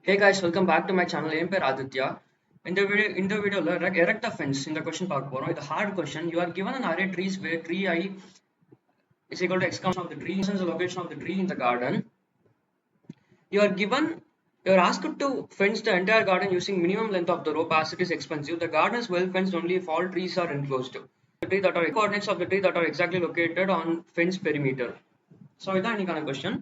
Hey guys, welcome back to my channel. என் பேர் ஆதித்யா. இந்த வீடியோல erect a fence இந்த question பார்க்க போறோம். இது hard question. You are given an array trees where tree I is equal to x comma of the tree. This is the location of the tree in the garden. You are asked to fence the entire garden using minimum length of the rope as it is expensive. The garden is well fenced only if all trees are enclosed. The tree that are coordinates of the tree that are exactly located on fence perimeter. So இதான் இன்னைக்கான question.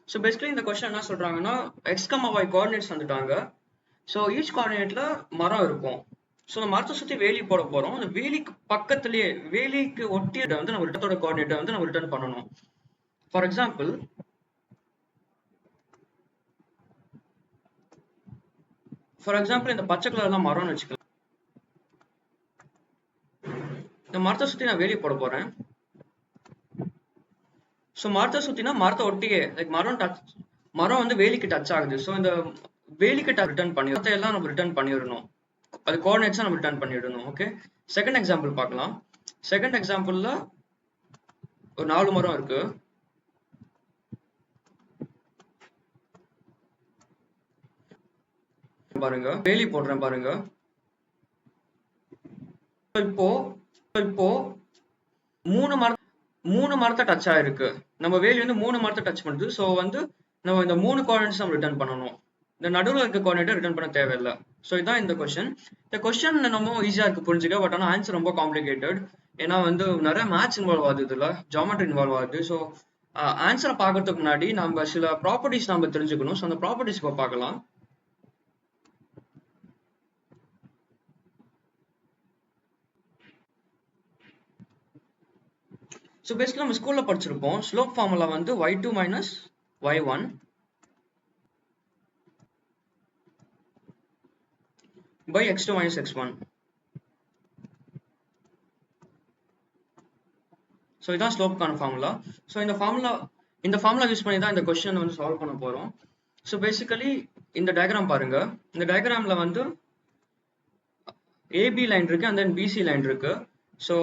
So basically இந்த question என்ன சொல்றாங்கன்னா x, y coordinates தந்துட்டாங்க. So each coordinateல மரம் இருக்கும். So இந்த மரத்தை சுத்தி வேலி போட போறோம். அந்த வேலிக்கு பக்கத்துலயே வேலிக்கு ஒட்டிய வந்து நம்ம இடத்தோட கோஆர்டினேட்டை வந்து நம்ம ரிட்டர்ன் பண்ணணும். ஃபார் எக்ஸாம்பிள் இந்த பச்சை கலர்ல மரம்னு வச்சுக்கலாம். இந்த மரத்தை சுத்தி நான் வேலி போட போறேன். ஸோ மரத்தை சுத்தினா மரத்தை ஒட்டியே லைக் மரம் வந்து வேலிக்கு டச் ஆகுது. ஸோ இந்த வேலிக்கு ரிட்டர்ன் பண்ணி எல்லாம் நம்ம ரிட்டர்ன் பண்ணிடணும். அது கோஆர்டினேட்ஸ் நம்ம ரிட்டர்ன் பண்ணிடணும். ஓகே, செகண்ட் எக்ஸாம்பிள் பார்க்கலாம். செகண்ட் எக்ஸாம்பிள்ல ஒரு 4 மரம் இருக்கு. பாருங்க, வேலி போடுறேன் பாருங்க. இப்போ 3 மரத்தை டச் ஆயிருக்கு. நம்ம வேலி வந்து 3 மரத்தை டச் பண்ணுது. ஸோ வந்து நம்ம இந்த 3 கோஆர்டினேட்ஸ் நம்ம ரிட்டர்ன் பண்ணணும். இந்த நடுவில் இருக்க கோஆர்டினேட்டை ரிட்டர்ன் பண்ண தேவையில்லை. ஸோ இதான் இந்த கொஸ்டின். இந்த கொஸ்டின் ரொம்ப ஈஸியா இருக்கு புரிஞ்சுக்க. பட் ஆனால் ஆன்சர் ரொம்ப காம்ப்ளிகேட்டட். ஏன்னா வந்து நிறைய மேத்ஸ் இன்வால்வ் ஆகுது, இதுல ஜியோமெட்ரி இன்வால்வ் ஆகுது. ஸோ ஆன்சரை பார்க்கறதுக்கு முன்னாடி நம்ம சில ப்ராப்பர்ட்டிஸ் நம்ம தெரிஞ்சுக்கணும். ஸோ அந்த ப்ராப்பர்ட்டிஸ் இப்போ பார்க்கலாம். ஸோ பேசிக்கலி நம்ம ஸ்கூல்ல படிச்சிருப்போம். ஸ்லோப் ஃபார்முலா வந்து y2 minus y1 by x2 minus x1. So இதான் ஸ்லோப்புக்கான ஃபார்முலா. ஸோ இந்த ஃபார்முலா யூஸ் பண்ணி தான் இந்த கொஸ்டின் வந்து சால்வ் பண்ண போறோம். ஸோ பேசிக்கலி இந்த டயக்ராம் பாருங்க. இந்த டயக்ராம்ல வந்து ஏபி லைன் இருக்கு and then BC லைன் இருக்கு. So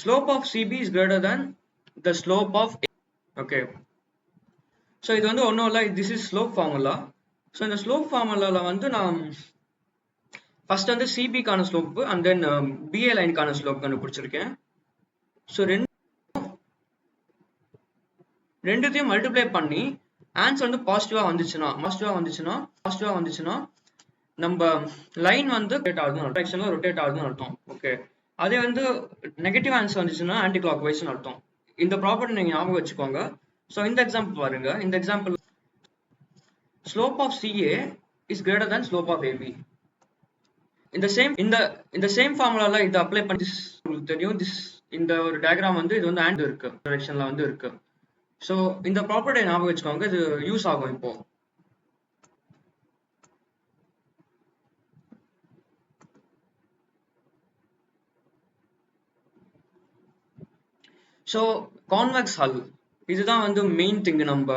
slope of CB is greater than the slope of A. Okay. So இது வந்து ஒன்றும் இல்லை, this is slope formula. So இந்த slope formulaல வந்து நான் ஃபர்ஸ்ட் வந்து CB கான ஸ்லோப் and then BA லைனுக்கான ஸ்லோப் கண்டுபிடிச்சிருக்கேன். ஸோ ரெண்டுத்தையும் மல்டிப்ளை பண்ணி ஆன்சர் வந்து பாசிட்டிவா வந்துச்சுன்னா நம்ம லைன் வந்து ரொட்டேட் ஆகுதுன்னு அர்த்தம். ஓகே, அதே வந்து நெகட்டிவ் ஆன்சர் வந்துச்சுன்னா ஆன்டி கிளாக் வைஸ்னு அர்த்தம். இந்த ப்ராப்பர்ட்டி நீங்க ஞாபகம் வச்சுக்கோங்க. ஸோ இந்த எக்ஸாம்பிள் பாருங்க. இந்த example slope of CA is greater than slope of AB. இந்த சேம் ஃபார்முலால இதை அப்ளை பண்ணி உங்களுக்கு தெரியும். இந்த ஒரு டயக்ராம் வந்து இது வந்து ஆன்டி இருக்கு டைரக்ஷன்ல வந்து இருக்கு. ஸோ இந்த ப்ராப்பர்ட்டியை ஞாபகம் வச்சுக்கோங்க, இது யூஸ் ஆகும் இப்போ. ஸோ கான்வெக்ஸ் ஹல் இதுதான் வந்து மெயின் திங் நம்ம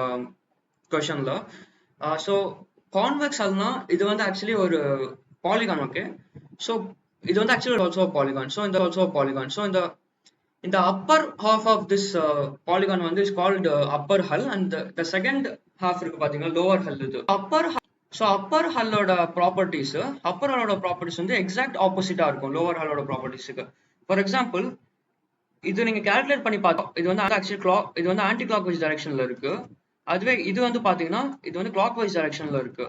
கொஷன்ல. ஸோ கான்வெக்ஸ் ஹல்னா இது வந்து ஆக்சுவலி ஒரு பாலிகான். ஓகே, ஸோ இது வந்து ஆக்சுவலி ஆல்சோ பாலிகான். ஸோ இந்த ஆல்சோ பாலிகான். ஸோ இந்த upper half of this polygon வந்து is called upper hull and the second half இருக்கு பாத்தீங்கன்னா lower hull. இது upper hull ஓட ப்ராப்பர்ட்டிஸ் வந்து எக்ஸாக்ட் ஆப்போசிட்டா இருக்கும் lower hull ஓட ப்ராப்பர்ட்டிஸ்க்கு. ஃபார் எக்ஸாம்பிள் இது நீங்க கால்குலேட் பண்ணி பார்த்தோம். இது வந்து ஆக்சுவலி இது வந்து ஆன்டி கிளாக் வைஸ் டைரக்ஷன்ல இருக்கு. அதுவே இது வந்து பாத்தீங்கன்னா இது வந்து கிளாக் வைஸ் டைரக்ஷன்ல இருக்கு.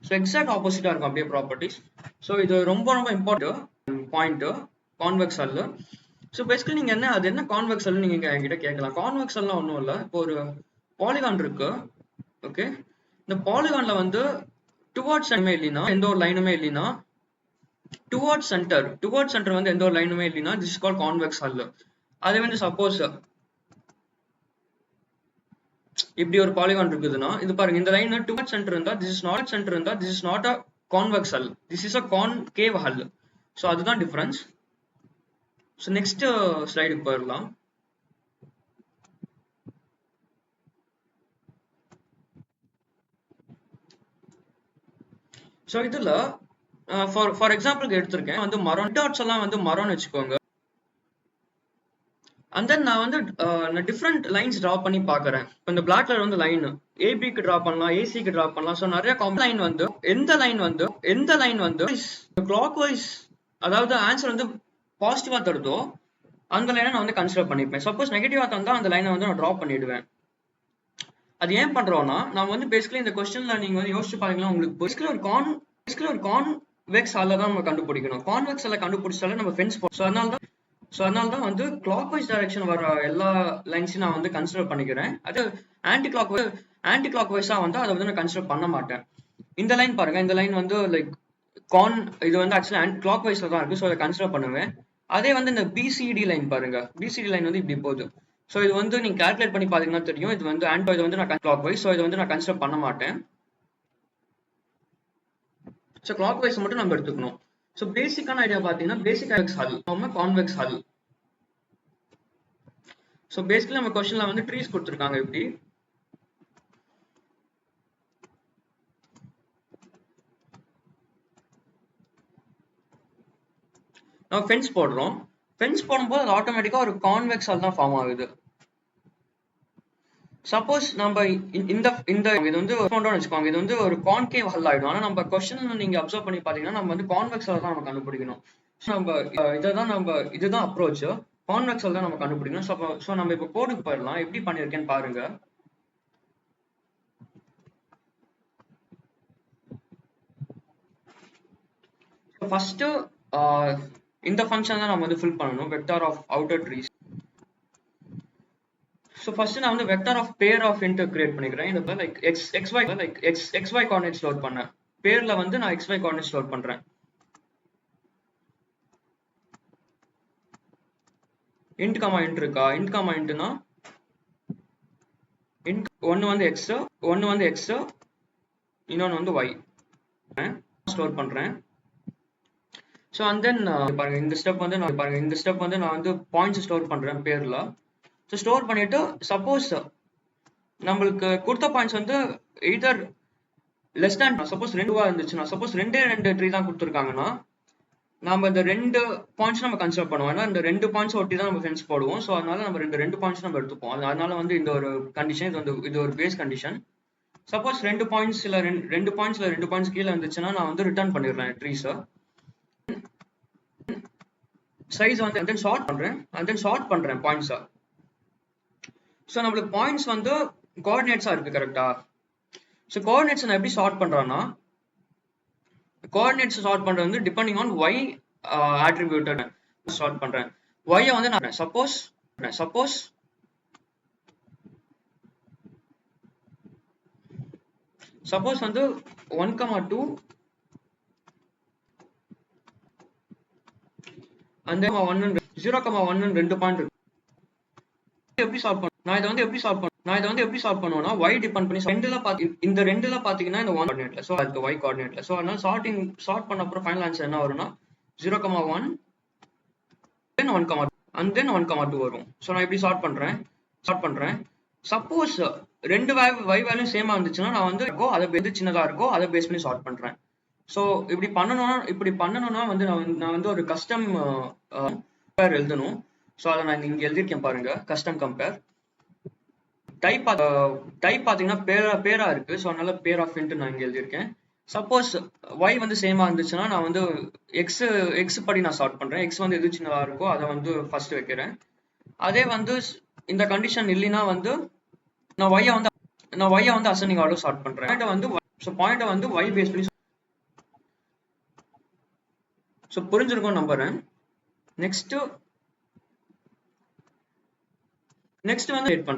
ஸோ எக்ஸாக்ட் ஆப்போசிட்டா இருக்கும் அப்படியே ப்ராப்பர்ட்டிஸ். ஸோ இது ரொம்ப இம்பார்ட்டன்ட் பாயிண்ட் கான்வெக்ஸ் ஹல். ஸோ பேசிக்கலி நீங்க அது என்ன கான்வெக்ஸ் ஹல்னு நீங்க என்கிட்ட கேட்கலாம். கான்வெக்ஸ் ஹல்னா ஒன்றும் இல்லை, இப்போ ஒரு பாலிகான் இருக்கு. ஓகே, இந்த பாலிகான்ல வந்து டுவர்ட்ஸ் இல்லைன்னா எந்த ஒரு லைனுமே இல்லைன்னா டுவர்ட்ஸ் சென்டர் வந்து எந்த ஒரு லைனுமே இல்லைன்னா திஸ் இஸ் கால்ட் கான்வெக்ஸ் ஹல். அதே வந்து சப்போஸ் இப்படி ஒரு பாலிகான் இருக்குதுன்னா இது பாருங்க, இந்த லைன் டுவர்ட்ஸ் சென்டர் இருந்தா this is not a convex ஹல், திஸ் இஸ் அ கான்கேவ் ஹல். ஸோ அதுதான் டிஃபரன்ஸ். ஸோ நெக்ஸ்ட் ஸ்லைடுக்கு போயிடலாம். ஸோ இதுல ஃபார் எக்ஸாம்பிளுக்கு எடுத்திருக்கேன் வந்து மரம் டாட்ஸ் எல்லாம் வந்து மரம்னு வச்சுக்கோங்க. அண்ட் தென் நான் வந்து டிஃப்ரெண்ட் லைன்ஸ் ட்ரா பண்ணி பாக்குறேன். இந்த பிளாக் கலர் வந்து லைன் ஏபிக்கு ட்ரா பண்ணலாம், ஏசிக்கு ட்ரா பண்ணலாம். ஸோ நிறைய லைன் வந்து எந்த லைன் வந்து கிளாக் வைஸ், அதாவது ஆன்சர் வந்து பாசிட்டிவா தருதோ அந்த லைனை நான் வந்து கன்சிடர் பண்ணிப்பேன். சப்போஸ் நெகட்டிவா தந்தா அந்த லைனை வந்து நான் ட்ரா பண்ணிடுவேன். அது ஏன் பண்றோம்னா, நான் வந்து பேசிக்கலி இந்த கொஸ்டின்ல நீங்க வந்து யோசிச்சு பாத்தீங்கன்னா உங்களுக்கு பேசிக்கலி ஒரு கான்வெக்ஸ் ஆல தான் நம்ம கண்டுபிடிக்கணும். கான்வெக்ஸ் ஆல கண்டுபிடிச்சாலே நம்ம ஃபென்ஸ் ஸோ அதனால தான் வந்து கிளாக் வைஸ் டைரக்ஷன் வர எல்லா லைன்ஸையும் நான் வந்து கன்சிடர் பண்ணிக்கிறேன். அது ஆன்டி கிளாக் வைஸா வந்து அதை வந்து நான் கன்சிடர் பண்ண மாட்டேன். இந்த லைன் பாருங்க, இந்த லைன் வந்து லைக் இது வந்து ஆக்சுவலி கிளாக் வைஸ்ல தான் இருக்கு. ஸோ அதை கன்சிடர் பண்ணுவேன். அதே வந்து இந்த பிசிடி லைன் பாருங்க, பிசிடி லைன் வந்து இப்படி போகுது. ஸோ இது வந்து நீங்க கால்குலேட் பண்ணி பாத்தீங்கன்னா தெரியும். இது வந்து இது வந்து நான் கிளாக் வைஸ், ஸோ இது வந்து நான் கன்சிடர் பண்ண மாட்டேன். ஸோ கிளாக் வைஸ் மட்டும் நம்ம எடுத்துக்கணும். ஸோ பேசிக்கான ஐடியா பாத்தீங்கன்னா பேசிக் ஹல், கான்வெக்ஸ் ஹல். ஸோ பேசிக்கலி நம்ம கொஸ்டின்ல வந்து ட்ரீஸ் கொடுத்துருக்காங்க. இப்படி நம்ம ஃபென்ஸ் போடுறோம். ஃபென்ஸ் போடும்போது அது ஆட்டோமேட்டிக்கா ஒரு கான்வெக்ஸ் ஹல் தான் ஃபார்ம் ஆகுது. சப்போஸ் நம்ம இந்த இது வந்து வச்சுக்கோங்க, இது வந்து ஒரு கான்கேவ் ஹல் ஆயிடும். ஆனா நம்ம கொஸ்டின் நீங்க அப்சர்வ் பண்ணி பாத்தீங்கன்னா நம்ம வந்து கான்வெக்ஸ் ஹல் தான் நம்ம கண்டுபிடிக்கணும். இதுதான் அப்ரோச். கான்வெக்ஸ் ஹல் தான் நம்ம கண்டுபிடிக்கணும். ஸோ நம்ம இப்போ கோடுக்கு போயிடலாம். எப்படி பண்ணிருக்கேன்னு பாருங்க. ஃபர்ஸ்ட் இந்த ஃபங்க்ஷன் தான் நம்ம வந்து ஃபில் பண்ணணும், vector of outer trees. So first நான் வந்து vector of pair of int create பண்ணிக்கிறேன். இந்த லைக் எக்ஸ்ஒய் கோஆர்டினேட்ஸ் லோட் பண்ணேன். பேர்ல வந்து நான் எக்ஸ்ஒய் கோஆர்டினேட்ஸ் லோட் பண்றேன். இன்ட் காமா இன்ட் இருக்கா? இன்ட் காமா இன்ட்னா இன்ட் ஒன்னு வந்து எக்ஸ், இன்னொன்னு வந்து ஒய் ஸ்டோர் பண்றேன். ஸோ அண்ட் தென் பாருங்க, இந்த ஸ்டெப் வந்து நான் வந்து பாயிண்ட்ஸ் ஸ்டோர் பண்றேன் பேர்ல. ஸோ ஸ்டோர் பண்ணிட்டு சப்போஸ் நம்மளுக்கு கொடுத்த பாயிண்ட்ஸ் வந்து எய்தர் லெஸ் தேன், சப்போஸ் 2 இருந்துச்சுன்னா, சப்போஸ் 2 ட்ரீ தான் கொடுத்துருக்காங்கன்னா நம்ம இந்த 2 பாயிண்ட்ஸ் நம்ம கன்சிடர் பண்ணுவோம். ஏன்னா இந்த 2 பாயிண்ட்ஸ் ஒட்டி தான் நம்ம ஃபென்ஸ் போடுவோம். ஸோ அதனால நம்ம 2 பாயிண்ட்ஸ் நம்ம எடுத்துப்போம். அதனால வந்து இந்த ஒரு கண்டிஷன், இது ஒரு பேஸ் கண்டிஷன். சப்போஸ் 2 பாயிண்ட்ஸ் கீழே இருந்துச்சுன்னா நான் வந்து ரிட்டர்ன் பண்ணிடுறேன் ட்ரீஸை. சைஸ் வந்து and then sort பண்றேன் பாயிண்ட்ஸா. ஸோ நம்மளுக்கு பாயிண்ட்ஸ் வந்து கோஆர்டினேட்ஸா இருக்கு, கரெக்டா? ஸோ கோஆர்டினேட்ஸ் நான் எப்படி சார்ட் பண்றேன்னா, கோஆர்டினேட்ஸ் சார்ட் பண்றது வந்து depending on Y attributed chart பண்றேன். ஒய்யை வந்து நான் சப்போஸ் வந்து 1,2 and then 0,1 2 பாயிண்ட் இருக்கு. எப்படி சால்வ் பண்ண நான் இதை வந்து எப்படி சால்வ் பண்ணுவேன்னா, y டிபெண்ட் பண்ணி இந்த ரெண்டுல பாத்தீங்கன்னா இந்த 1 கோஆர்டினேட்ல, சோ அதுக்கு y கோஆர்டினேட்ல. சோ அதனால சார்ட் பண்ண அப்புறம் ஃபைனல் ஆன்சர் என்ன வரும்னா 0,1 then 1,2 and then 1,2 வரும். சோ நான் இப்படி சார்ட் பண்றேன். சப்போஸ் ரெண்டு y வேல்யூ சேமா இருந்துச்சுன்னா நான் வந்து அதை எது சின்னதா இருக்கோ அதை பேஸ் பண்ணி சார்ட் பண்றேன். சோ இப்படி பண்ணணும்னா வந்து நான் வந்து ஒரு கஸ்டம் எழுதணும். சோ அதை நான் இங்க எழுதிருக்கேன் பாருங்க, கஸ்டம் கம்பேர். டைப் பாத்தீங்கன்னா பேரா இருக்கு. சோ அதனால பேர் ஆஃப் இன்ட் நான் இங்க எழுதிருக்கேன். சப்போஸ் y வந்து சேமா இருந்துச்சுன்னா நான் வந்து எக்ஸ் படி நான் சார்ட் பண்றேன். எக்ஸ் வந்து எது சின்னதா இருக்கோ அதை வந்து ஃபர்ஸ்ட் வைக்கிறேன். அதே வந்து இந்த கண்டிஷன் இல்லைன்னா வந்து நான் y வந்து அசெண்டிங் ஆர்டர் சார்ட் பண்றேன். பாயிண்ட வந்து y பேஸ் பண்ணி. சோ புரிஞ்சிருக்கும் நம்புறேன். நெக்ஸ்ட் வந்து கிரியேட்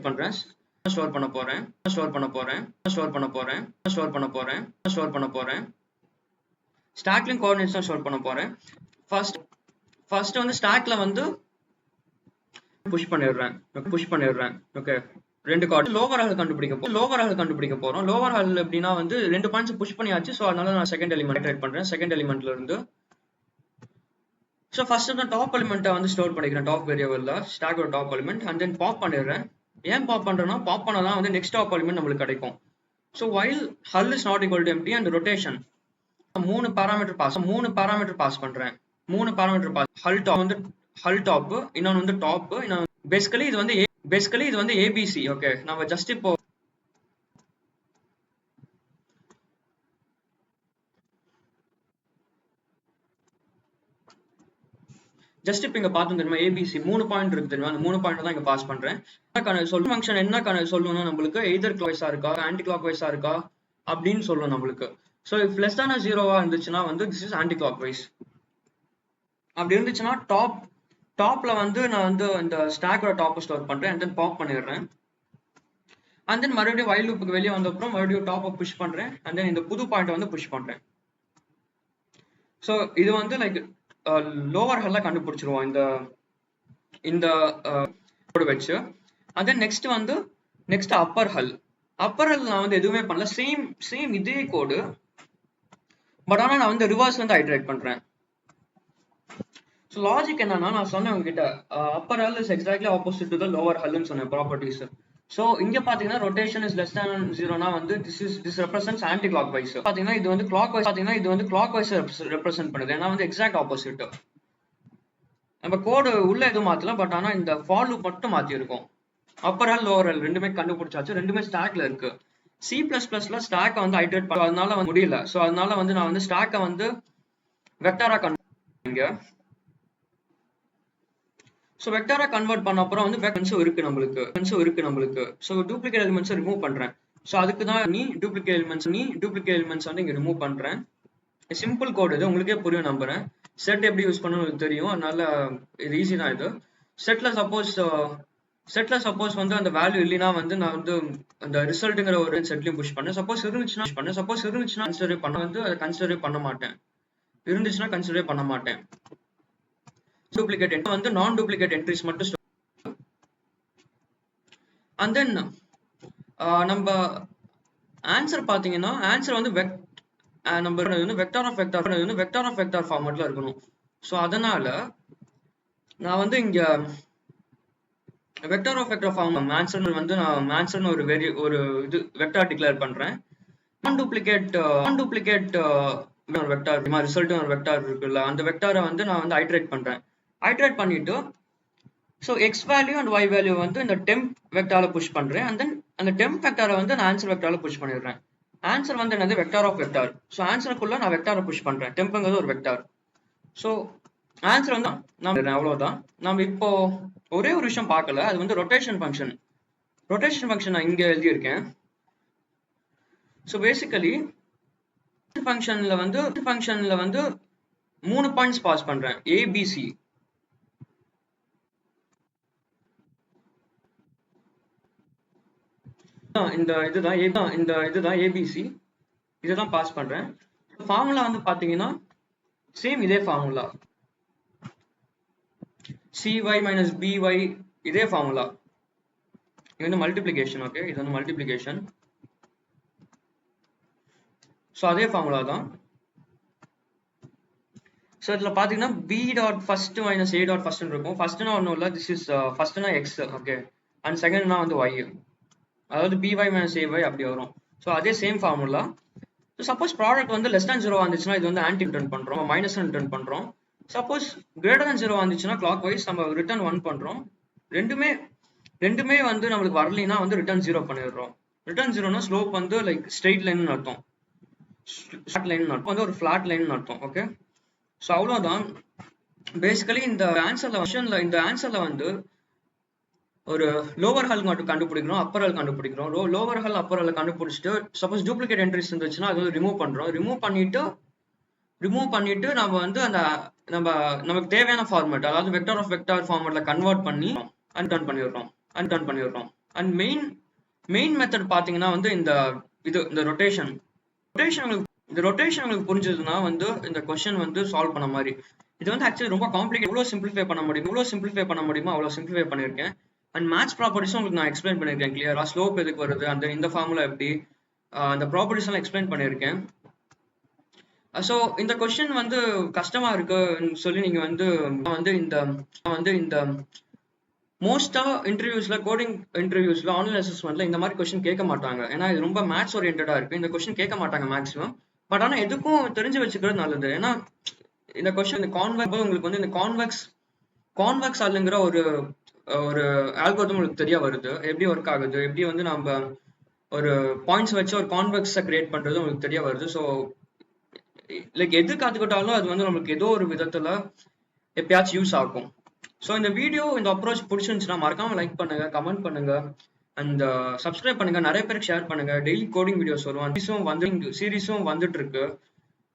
பண்றேன். ஸ்டோர் பண்ண போறேன். ஸ்டாக்லயும் கோஆர்டினேட்ஸ் தான் ஸ்டோர் பண்ண போறேன். ஃபர்ஸ்ட் வந்து ஸ்டாக்ல வந்து புஷ் பண்ணிடுறேன். ஓகே, ரெண்டு கார்டு லோவர் ஹால் கண்டுபிடிக்க போறோம். லோவர் ஹால் எப்படின்னா வந்து 2 பாயிண்ட்ஸ் புஷ் பண்ணியாச்சு. சோ அதனால நான் செகண்ட் எலிமெண்ட் கிரியேட் பண்றேன். செகண்ட் எலிமெண்ட்ல இருந்து ஸோ ஃபர்ஸ்ட் நான் டாப் எலிமெண்ட்டை வந்து ஸ்டோர் பண்ணிக்கிறேன் டாப் வேரியபிள்ல, ஸ்டாக்கோட top element. And then pop பண்ணிடுறேன். ஏன் பாப் பண்றேன்னா, பாப் பண்ணதான் வந்து நெக்ஸ்ட் டாப் எலிமெண்ட் நம்மளுக்கு கிடைக்கும். So while hull is not equal to empty and rotation 3 parameter pass பண்றேன். ஹல் டாப் வந்து ஹல் டாப், இன்னொன்று வந்து டாப், இன்னொன்று பேசிக்கலி இது வந்து ஏபிசி. ஓகே, நம்ம ஜஸ்ட் இப்போ இங்க பார்த்தோம் தெரியுமா, ஏபிசி 3 பாயிண்ட் இருக்கு தெரியுமா, அந்த 3 பாயிண்ட் தான் இங்க பாஸ் பண்றேன். சொல்லும் ஃபங்க்ஷன் என்ன சொல்லணும்னா நம்மளுக்கு எய்தர் கிளாக் வைஸா இருக்கா ஆன்டி கிளாக் வைஸா இருக்கா அப்படின்னு சொல்லணும் நம்மளுக்கு. ஸோ இஃப் லெஸ் தான 0வா இருந்துச்சுன்னா வந்து this is anticlockwise. அப்படி இருந்துச்சுன்னா டாப்ல வந்து நான் வந்து இந்த ஸ்டாக்கோட டாப் ஸ்டோர் பண்றேன் அண்ட் தென் பாப் பண்ணிடுறேன். அண்ட் தென் மறுபடியும் வைல் லூப்புக்கு வெளியே வந்த அப்புறம் மறுபடியும் டாப்பை புஷ் பண்றேன் அண்ட் தென் இந்த புது பாயிண்ட் வந்து புஷ் பண்றேன். ஸோ இது வந்து லைக் லோவர் ஹல்ல கண்டுபிடிச்சிருவோம் இந்த கோடு வச்சு. அண்ட் தென் நெக்ஸ்ட் அப்பர் ஹல் நான் வந்து எதுவுமே பண்ணல, சேம் இதே கோடு, பட் ஆனால் நான் வந்து ரிவர்ஸ் வந்து ஐட்ரேட் பண்றேன். ஸோ லாஜிக் என்னன்னா, நான் சொன்னேன் உங்ககிட்ட upper hull is exactly opposite to the lower ஹல்னு சொன்னேன் ப்ராப்பர்ட்டிஸ். ஸோ இங்க பாத்தீங்கன்னா ரொட்டேஷன் இஸ் லெஸ் தேன் 0னா வந்து this represents anticlockwise. பாத்தீங்கன்னா இது வந்து கிளாக் வைஸ் ரெப்ரசென்ட் பண்ணுது, ஏன்னா வந்து எக்ஸாக்ட் ஆப்போசிட். நம்ம கோடு உள்ள எதுவும் மாத்தல, பட் ஆனா இந்த ஃபார் லூப் மட்டும் மாத்தி இருக்கும். அப்பர் ஹல் லோவர் ஹல் ரெண்டுமே கண்டுபிடிச்சாச்சு, ரெண்டுமே ஸ்டாக்ல இருக்கு. C++ல ஸ்டாக்கை வந்து ஐட்ரேட் பண்ண அதனால வந்து முடியல. ஸோ அதனால வந்து நான் வந்து ஸ்டாக்கை வந்து வெக்டாரா இங்க. ஸோ வெக்டாரா கன்வெர்ட் பண்ண அப்புறம் வந்து வெக்டர்ஸும் இருக்கு நம்மளுக்கு. ஸோ டூப்ளிகேட் எலிமெண்ட்ஸை ரிமூவ் பண்றேன். ஸோ அதுக்கு தான் டூப்ளிகேட் எலிமெண்ட்ஸ் வந்து இங்க ரிமூவ் பண்றேன். சிம்பிள் கோட் இது, உங்களுக்கே புரியும் நம்புறேன். செட் எப்படி யூஸ் பண்ணணும்னு தெரியும், அதனால இது ஈஸி தான் இது. செட்ல சப்போஸ் வந்து அந்த வேல்யூ இல்லைன்னா வந்து நான் வந்து அந்த ரிசல்ட்டுங்கிற ஒரு செட்லையும் புஷ் பண்ணேன். சப்போஸ் இருந்துச்சுன்னா கன்சிடரே பண்ண மாட்டேன். டூப்ளிகேட் வந்து நான் டூப்ளிகேட் என்ட்ரிஸ் மட்டும் ஸ்டோர். அண்ட் தென் நம்ம ஆன்சர் பாத்தீங்கன்னா ஆன்சர் வந்து வெக்டார் ஆஃப் வெக்டார் ஃபார்மட்ல இருக்கணும். ஸோ அதனால நான் வந்து இங்க vector of vector form answer வந்து நான் ஆன்சர்னு ஒரு இது வெக்டார் டிக்ளேர் பண்றேன். நான் டூப்ளிகேட் வெக்டார் ரிசல்ட் ஒரு வெக்டார் இருக்குல்ல, அந்த வெக்டாரை வந்து நான் வந்து ஐட்ரேட் பண்ணிட்டு so x value and y value வந்து இந்த டெம்ப் வெக்டார்ல புஷ் பண்றேன். அண்ட் தென் அந்த டெம்ப் வெக்டாரை வந்து நான் ஆன்சர் வெக்டார்ல புஷ் பண்ணிடுறேன். ஆன்சர் வந்து என்னது வெக்டார் ஆஃப் வெக்டார். ஸோ ஆன்சருக்குள்ள நான் வெக்டாரை புஷ் பண்றேன், டெம்ப்ங்கிறது ஒரு வெக்டார். ஸோ ஆன்சர் வந்து அவ்வளவுதான். நம்ம இப்போ ஒரே ஒரு விஷயம் பார்க்கல, அது வந்து ரொட்டேஷன் ஃபங்க்ஷன் நான் இங்க எழுதியிருக்கேன். ஸோ பேசிக்கலி ஃபங்க்ஷன்ல வந்து 3 பாயிண்ட்ஸ் பாஸ் பண்றேன், ஏபிசி. இந்த இதுதான் ஏபிசி, இதுதான் பாஸ் பண்றேன். ஃபார்முலா வந்து பாத்தீங்கன்னா சேம் இதே ஃபார்முலா, cy மைனஸ் by இதே ஃபார்முலா. இது வந்து மல்டிப்ளிகேஷன். ஓகே, இது வந்து மல்டிப்ளிகேஷன். ஸோ அதே ஃபார்முலா தான். ஸோ இதில் பார்த்தீங்கன்னா b dot first minus a dot first இருக்கும். ஃபர்ஸ்ட்னா ஒன்றும் இல்லை, திஸ் இஸ் ஃபர்ஸ்ட்னா எக்ஸ். ஓகே, அண்ட் செகண்ட்னா வந்து y, அதாவது by மைனஸ் ay அப்படி வரும். ஸோ அதே same formula. So suppose product வந்து லெஸ் தேன் 0 வந்துச்சுன்னா இது வந்து ஆன்டி ரிட்டர்ன் பண்றோம், மைனஸ் ரிட்டர்ன் பண்றோம். சப்போஸ் கிரேட்டர் தேன் 0 வந்துச்சுன்னா கிளாக் வைஸ் நம்ம ரிட்டர்ன் 1 பண்றோம். ரெண்டுமே வந்து நம்மளுக்கு வரலைன்னா வந்து ரிட்டர்ன் 0 பண்ணிடுறோம். ரிட்டர்ன் 0னா ஸ்லோப் வந்து லைக் ஸ்ட்ரெயிட் லைன் அர்த்தம், வந்து ஒரு ஃபிளாட் லைன் அர்த்தம். ஓகே, ஸோ அவ்வளோதான். பேசிக்கலி இந்த ஆன்சர்ல வந்து ஒரு லோவர் ஹல் மட்டும் கண்டுபிடிக்கிறோம், அப்பர் ஹல் கண்டுபிடிக்கிறோம். லோவர் ஹல் அப்பர் ஹல் கண்டுபிடிச்சிட்டு சப்போஸ் டூப்ளிகேட் என்ட்ரிஸ் இருந்துச்சுன்னா அது வந்து ரிமூவ் பண்றோம். ரிமூவ் பண்ணிட்டு நம்ம வந்து அந்த நமக்கு தேவையான ஃபார்மேட், அதாவது வெக்டார் ஆஃப் வெக்டார் ஃபார்மேட்ல கன்வெர்ட் பண்ணி அன்டர்ன் பண்ணிடுறோம். அண்ட் மெயின் மெத்தட் பாத்தீங்கன்னா வந்து இந்த ரொட்டேஷன் உங்களுக்கு புரிஞ்சதுன்னா வந்து இந்த கொஸ்டின் வந்து சால்வ் பண்ண மாதிரி. இது வந்து ஆக்சுவலி ரொம்ப காம்ப்ளிகேட். எவ்வளவு சிம்பிளிஃபை பண்ண முடியுமோ அவ்வளவு சிம்பிளிஃபை பண்ணிருக்கேன். அண்ட் மேட்ச் ப்ராப்பர்ட்டிஸும் உங்களுக்கு நான் எக்ஸ்பிளைன் பண்ணிருக்கேன் கிளியரா. ஸ்லோப் எதுக்கு வருது, இந்த ஃபார்முலா எப்படி, அந்த ப்ராப்பர்ட்டிஸ் எல்லாம் எக்ஸ்பிளைன் பண்ணிருக்கேன். ஸோ இந்த கொஸ்டின் வந்து கஷ்டமா இருக்குன்னு சொல்லி நீங்க வந்து இந்த மோஸ்டா இன்டர்வியூஸ்ல, கோடிங் இன்டர்வியூஸ்ல, ஆன்லைன் அசஸ்மெண்ட்ல இந்த மாதிரி கொஸ்டின் கேட்க மாட்டாங்க. ஏன்னா இது ரொம்ப மேத்ஸ் ஓரியன்டா இருக்கு. இந்த கொஸ்டின் கேட்க மாட்டாங்க மேக்ஸிமம். பட் ஆனா எதுக்கும் தெரிஞ்சு வச்சுக்கிறது நல்லது. ஏன்னா இந்த கொஸ்டின் கான்வெக்ஸ் உங்களுக்கு வந்து இந்த கான்வெக்ஸ் ஆல்ங்கிற ஒரு ஒரு ஆல்கோரிதம் உங்களுக்கு தெரிய வருது, எப்படி ஒர்க் ஆகுது, எப்படி வந்து நம்ம ஒரு பாயிண்ட்ஸ் வச்சு ஒரு கான்வெக்ஸை கிரியேட் பண்றது உங்களுக்கு தெரிய வருது. ஸோ லைக் எது கற்றுக்கிட்டாலும் அது வந்து நம்மளுக்கு ஏதோ ஒரு விதத்துல எப்பயாச்சும் யூஸ் ஆகும். ஸோ இந்த வீடியோ, இந்த அப்ரோச் பிடிச்சிருந்துச்சுன்னா மறக்காம லைக் பண்ணுங்க, கமெண்ட் பண்ணுங்க, அண்ட் சப்ஸ்கிரைப் பண்ணுங்க, நிறைய பேருக்கு ஷேர் பண்ணுங்க. டெய்லி கோடிங் வீடியோஸ் வரும், சீரிஸும் வந்துட்டு இருக்கு.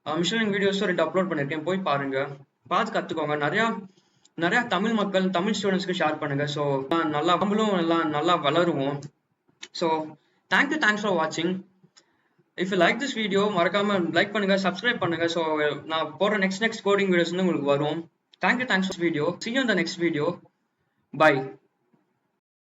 மிஷினிங் வீடியோஸும் 2 அப்லோட் பண்ணியிருக்கேன், போய் பாருங்க, பார்த்து கத்துக்கோங்க. நிறைய தமிழ் மக்கள், தமிழ் ஸ்டூடெண்ட்ஸ்க்கு ஷேர் பண்ணுங்க. ஸோ நல்லா நம்மளும் நல்லா வளருவோம். ஸோ தேங்க்ஸ் ஃபார் வாட்சிங். If you like this video மறக்காம லைக் பண்ணுங்க, சப்ஸ்கிரைப் பண்ணுங்க. ஸோ நான் போடுற நெக்ஸ்ட் கோடிங் வீடியோஸ் வந்து உங்களுக்கு வரும். Thanks for video. See you in the next video. Bye.